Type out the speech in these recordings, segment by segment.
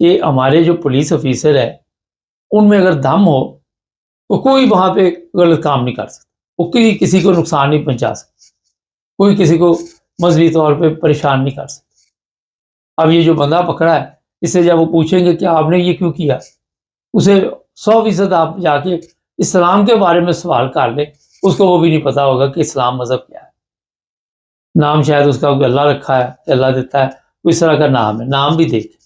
کہ ہمارے جو پولیس آفیسر ہے ان میں اگر دم ہو تو کوئی وہاں پہ غلط کام نہیں کر سکتا، وہ کسی کو نقصان نہیں پہنچا سکتا، کوئی کسی کو مذہبی طور پہ پریشان نہیں کر سکتا۔ اب یہ جو بندہ پکڑا ہے، اس سے جب وہ پوچھیں گے کہ آپ نے یہ کیوں کیا، اسے 100% آپ جا کے اسلام کے بارے میں سوال کر لیں، اس کو وہ بھی نہیں پتا ہوگا کہ اسلام مذہب کیا ہے۔ نام شاید اس کا اللہ رکھا ہے، اللہ دیتا ہے، کوئی اس طرح کا نام ہے، نام بھی دیکھے،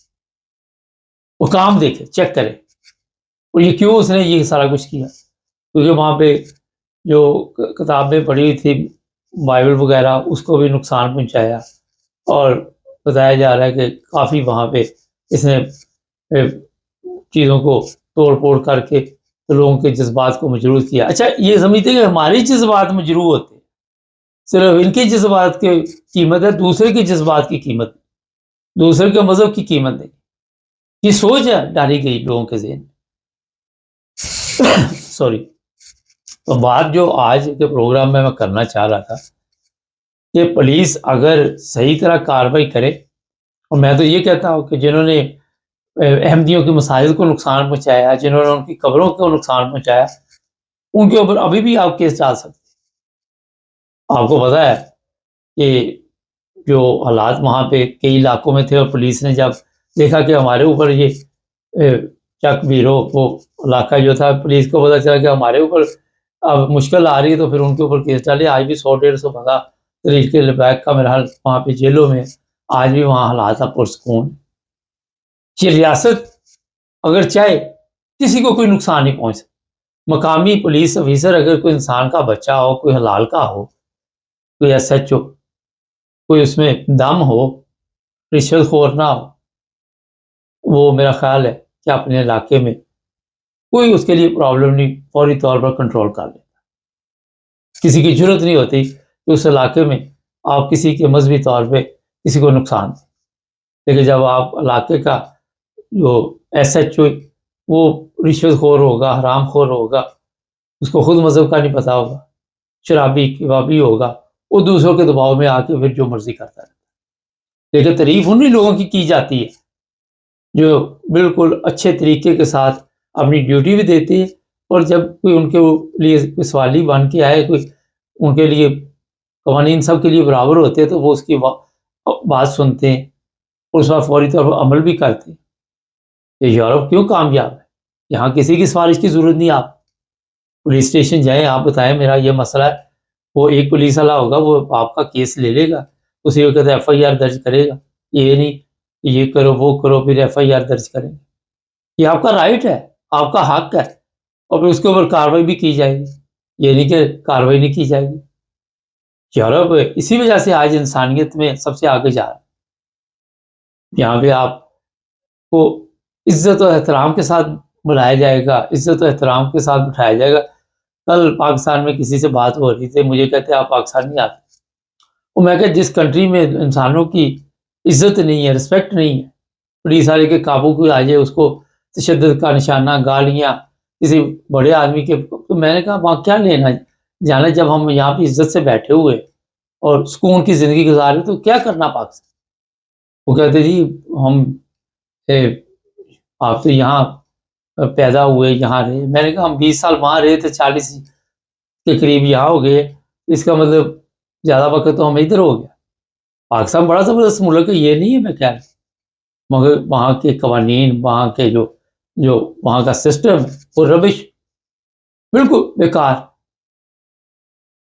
وہ کام دیکھے، چیک کرے، اور یہ کیوں اس نے یہ سارا کچھ کیا۔ کیونکہ وہاں پہ جو کتابیں پڑھی ہوئی تھی بائبل وغیرہ، اس کو بھی نقصان پہنچایا، اور بتایا جا رہا ہے کہ کافی وہاں پہ اس نے چیزوں کو توڑ پھوڑ کر کے لوگوں کے جذبات کو مجروح کیا۔ اچھا، یہ سمجھتے ہیں کہ ہماری جذبات مجروح ہوتے ہیں، صرف ان کے جذبات کی قیمت ہے، دوسرے کے جذبات کی قیمت، دوسرے کے مذہب کی قیمت نہیں۔ یہ سوچ ہے ڈالی گئی لوگوں کے ذہن سوری۔ تو بات جو آج کے پروگرام میں کرنا چاہ رہا تھا کہ پولیس اگر صحیح طرح کارروائی کرے، اور میں تو یہ کہتا ہوں کہ جنہوں نے احمدیوں کے مساجد کو نقصان پہنچایا، جنہوں نے ان کی قبروں کو نقصان پہنچایا، ان کے اوپر ابھی بھی آپ کیس ڈال سکتے۔ آپ کو پتا ہے کہ جو حالات وہاں پہ کئی علاقوں میں تھے، اور پولیس نے جب دیکھا کہ ہمارے اوپر یہ چک بیرو وہ علاقہ جو تھا، پولیس کو پتا چلا کہ ہمارے اوپر اب مشکل آ رہی ہے، تو پھر ان کے اوپر کیس ڈالے۔ آج بھی 100-150 بندہ تحریک لبیک کا میرا حال وہاں پہ جیلوں میں، آج بھی وہاں حالات پرسکون۔ یہ ریاست اگر چاہے کسی کو کوئی نقصان نہیں پہنچ سکتا۔ مقامی پولیس آفیسر اگر کوئی انسان کا بچہ ہو، کوئی حلال کا ہو، کوئی ایس ایچ او، کوئی اس میں دم ہو، رشوت خور نہ ہو، وہ میرا خیال ہے کہ اپنے علاقے میں کوئی اس کے لیے پرابلم نہیں، فوری طور پر کنٹرول کر لیتا۔ کسی کی ضرورت نہیں ہوتی کہ اس علاقے میں آپ کسی کے مذہبی طور پہ کسی کو نقصان دیں۔ لیکن جب آپ علاقے کا جو ایس ایچ او وہ رشوت خور ہوگا، حرام خور ہوگا، اس کو خود مذہب کا نہیں پتا ہوگا، شرابی کبابی ہوگا، وہ دوسروں کے دباؤ میں آ کے پھر جو مرضی کرتا ہے۔ لیکن تعریف انہی لوگوں کی جاتی ہے جو بالکل اچھے طریقے کے ساتھ اپنی ڈیوٹی بھی دیتی ہے، اور جب کوئی ان کے لیے کوئی سوالی بن کے آئے، کوئی ان کے لیے قوانین سب کے لیے برابر ہوتے ہیں، تو وہ اس کی بات سنتے ہیں اور اس وقت فوری طور پر عمل بھی کرتے ہیں۔ یہ یورپ کیوں کامیاب ہے؟ یہاں کسی کی سفارش کی ضرورت نہیں۔ آپ پولیس اسٹیشن جائیں، آپ بتائیں میرا یہ مسئلہ ہے، وہ ایک پولیس والا ہوگا، وہ آپ کا کیس لے لے گا، اسی وقت ایف آئی آر درج کرے گا۔ یہ نہیں کہ یہ کرو وہ کرو پھر ایف آئی آر درج کریں گے۔ یہ آپ کا رائٹ ہے، آپ کا حق ہے، اور پھر اس کے اوپر کارروائی بھی کی جائے گی۔ یہ نہیں کہ کارروائی نہیں کی جائے گی۔ یورپ اسی وجہ سے آج انسانیت میں سب سے آگے جا رہا ہے۔ یہاں پہ آپ کو عزت و احترام کے ساتھ بلایا جائے گا، عزت و احترام کے ساتھ بٹھایا جائے گا۔ کل پاکستان میں کسی سے بات ہو رہی تھی، مجھے کہتے آپ پاکستان نہیں آتے۔ وہ میں کہ جس کنٹری میں انسانوں کی عزت نہیں ہے، رسپیکٹ نہیں ہے، پولیس والے کے قابو کو آ جائے، اس کو تشدد کا نشانہ، گالیاں کسی بڑے آدمی کے، تو میں نے کہا وہاں کیا لینا جانا، جب ہم یہاں پہ عزت سے بیٹھے ہوئے اور سکون کی زندگی گزارے تو کیا کرنا پاکستان۔ وہ کہتے جی ہم آپ تو یہاں پیدا ہوئے، یہاں رہے۔ میں نے کہا ہم 20 سال وہاں رہے تھے، 40 کے قریب یہاں ہو گئے، اس کا مطلب زیادہ وقت تو ہمیں ادھر ہو گیا۔ پاکستان بڑا زبردست ملک ہے، یہ نہیں ہے میں کہہ رہا، مگر وہاں کے قوانین، وہاں کے جو وہاں کا سسٹم ہے وہ ربش، بالکل بیکار۔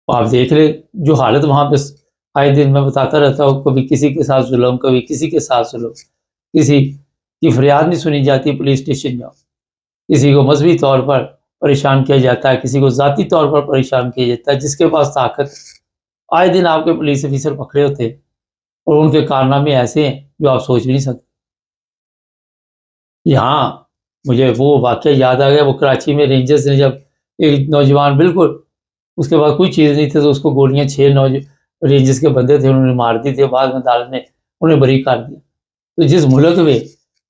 آپ دیکھ لیں جو حالت وہاں پہ آئے دن میں بتاتا رہتا ہوں، کبھی کسی کے ساتھ ظلم، کبھی کسی کے ساتھ ظلم، کسی کی فریاد نہیں سنی جاتی، پولیس اسٹیشن جاؤ، کسی کو مذہبی طور پر پریشان کیا جاتا ہے، کسی کو ذاتی طور پر پریشان کیا جاتا ہے، جس کے پاس طاقت۔ آئے دن آپ کے پولیس آفیسر پکڑے ہوتے ہیں، اور ان کے کارنامے ایسے ہیں جو آپ سوچ بھی نہیں سکتے۔ یہاں مجھے وہ واقعہ یاد آ گیا، وہ کراچی میں رینجرز نے جب ایک نوجوان بالکل اس کے بعد کوئی چیز نہیں تھی، تو اس کو گولیاں 6 رینجرز کے بندے تھے، انہوں نے مار دی تھی، بعد میں عدالت نے انہیں بری کر دیا۔ تو جس ملک میں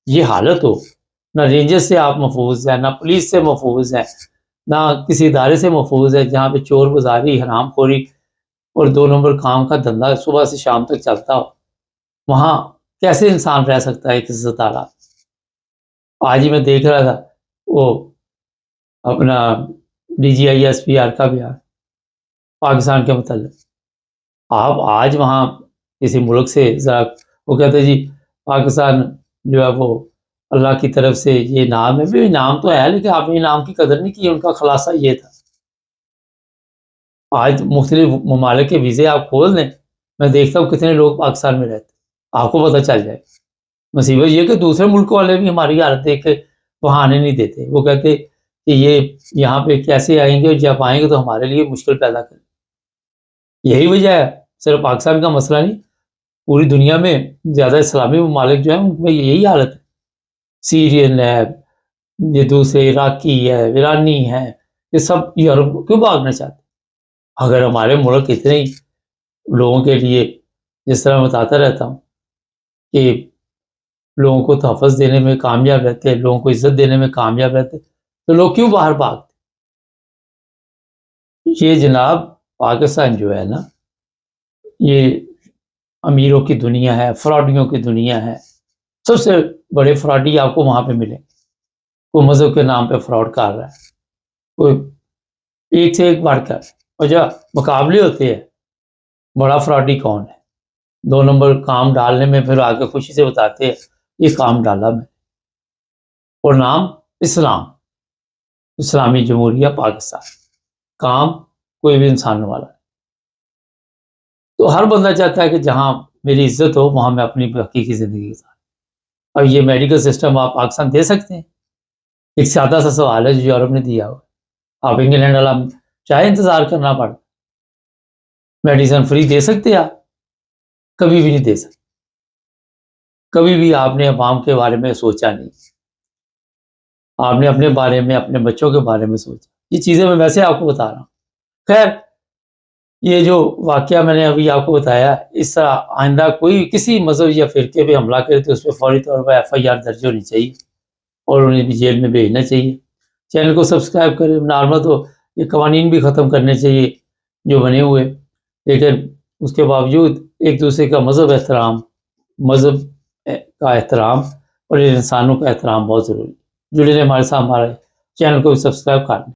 یہ حالت ہو، نہ رینجرز سے آپ محفوظ ہیں، نہ پولیس سے محفوظ ہیں، نہ کسی ادارے سے محفوظ ہے، جہاں پہ چور بازاری، حرام خوری اور 2 نمبر کام کا دھندا صبح سے شام تک چلتا ہو، وہاں کیسے انسان رہ سکتا ہے کسی تعالیٰ؟ آج ہی میں دیکھ رہا تھا وہ اپنا DGI/SPR کا بیان پاکستان کے متعلق. آپ آج وہاں کسی ملک سے ذرا وہ کہتے جی پاکستان جو ہے وہ اللہ کی طرف سے یہ نام ہے. بھی نام تو ہے لیکن آپ نے نام کی قدر نہیں کی. ان کا خلاصہ یہ تھا. آج مختلف ممالک کے ویزے آپ کھول دیں, میں دیکھتا ہوں کتنے لوگ پاکستان میں رہتے, آپ کو پتہ چل جائے. مصیبت یہ کہ دوسرے ملک والے بھی ہماری حالت دیکھ کے وہاں آنے نہیں دیتے. وہ کہتے کہ یہ یہاں پہ کیسے آئیں گے, جب آئیں گے تو ہمارے لیے مشکل پیدا کریں. یہی وجہ ہے, صرف پاکستان کا مسئلہ نہیں, پوری دنیا میں زیادہ اسلامی ممالک جو ہیں ان میں یہی حالت ہے. سیرین ہے, یہ دوسرے عراقی ہے, ایرانی ہے, یہ سب یورپ کیوں بھاگنا چاہتے؟ اگر ہمارے ملک اتنے ہی لوگوں کے لیے, جس طرح میں بتاتا رہتا ہوں کہ لوگوں کو تحفظ دینے میں کامیاب رہتے ہیں, لوگوں کو عزت دینے میں کامیاب رہتے, تو لوگ کیوں باہر بھاگتے؟ یہ جناب پاکستان جو ہے نا, یہ امیروں کی دنیا ہے, فراڈیوں کی دنیا ہے. سب سے بڑے فراڈی آپ کو وہاں پہ ملیں. کوئی مذہب کے نام پہ فراڈ کر رہا ہے, کوئی ایک سے ایک بڑھ کر, اور جب مقابلے ہوتے ہیں بڑا فراڈی کون ہے, 2 نمبر کام ڈالنے میں پھر آگے خوشی سے بتاتے ہیں یہ کام ڈالا میں, اور نام اسلام, اسلامی جمہوریہ پاکستان, کام کوئی بھی انسان والا. تو ہر بندہ چاہتا ہے کہ جہاں میری عزت ہو وہاں میں اپنی حقیقی زندگی گزاروں. اب یہ میڈیکل سسٹم آپ پاکستان دے سکتے ہیں؟ ایک سادہ سا سوال ہے جو یورپ نے دیا ہوا. آپ انگلینڈ والا چاہے انتظار کرنا پڑتا, میڈیسن فری دے سکتے آپ؟ کبھی بھی نہیں دے سکتے. کبھی بھی آپ نے عوام کے بارے میں سوچا نہیں, آپ نے اپنے بارے میں, اپنے بچوں کے بارے میں سوچا. یہ چیزیں میں ویسے آپ کو بتا رہا ہوں. خیر, یہ جو واقعہ میں نے ابھی آپ کو بتایا, اس طرح آئندہ کوئی کسی مذہب یا فرقے پہ حملہ کرے تو اس پہ فوری طور پر FIR درج ہونی چاہیے اور انہیں بھی جیل میں بھیجنا چاہیے. چینل کو سبسکرائب کریں. نارمل تو یہ قوانین بھی ختم کرنے چاہیے جو بنے ہوئے, لیکن اس کے باوجود ایک دوسرے کا مذہب کا احترام اور انسانوں کا احترام بہت ضروری ہے. جڑے رہیں ہمارے ساتھ, ہمارے چینل کو بھی سبسکرائب کریں.